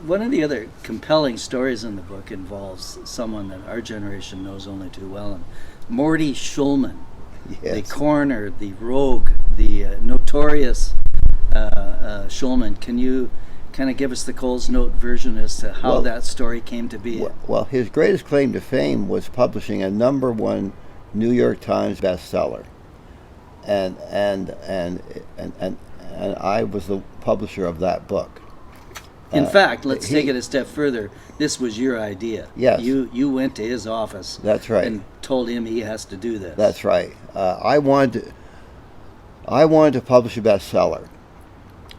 One of the other compelling stories in the book involves someone that our generation knows only too well, and Morty Shulman, the Yes. coroner, the rogue, the notorious Shulman. Can you kind of give us the Coles Note version as to how Well, that story came to be? well, his greatest claim to fame was publishing a number one New York Times bestseller, and and I was the publisher of that book. In fact, let's he- take it a step further. This was your idea. Yes. You went to his office. That's right. And told him he has to do this. That's right. I wanted to publish a bestseller,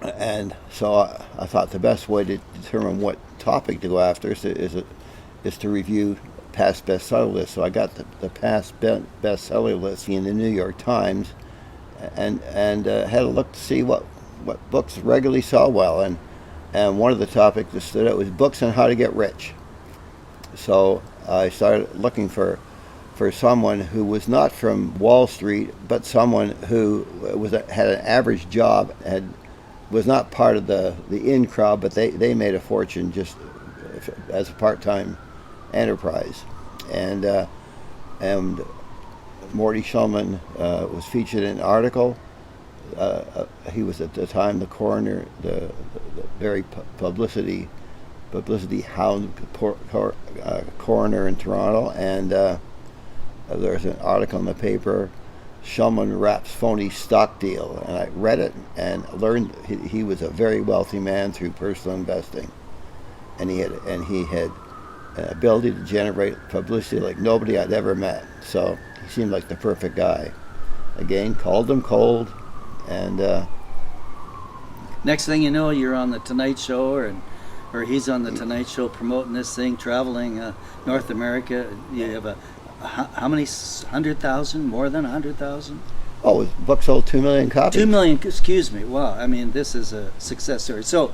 and so I thought the best way to determine what topic to go after is to review past bestseller lists. So I got the past bestseller list in the New York Times, and had a look to see what books regularly sell well, and one of the topics that stood out was books on how to get rich. So I started looking for someone who was not from Wall Street, but someone who had an average job, was not part of the in crowd, but they made a fortune just as a part-time enterprise. And Morty Shulman was featured in an article. He was at the time the coroner, the very publicity hound coroner in Toronto, and there's an article in the paper, Shulman Raps Phony Stock Deal, and I read it and learned he was a very wealthy man through personal investing, and he had an ability to generate publicity like nobody I'd ever met. So he seemed like the perfect guy. Again, called him cold, and Next thing you know, you're on the Tonight Show, or he's on the Tonight Show promoting this thing, traveling North America. You have how many 100,000? More than 100,000? his book sold 2 million copies. 2 million. Excuse me. Wow. I mean, this is a success story. So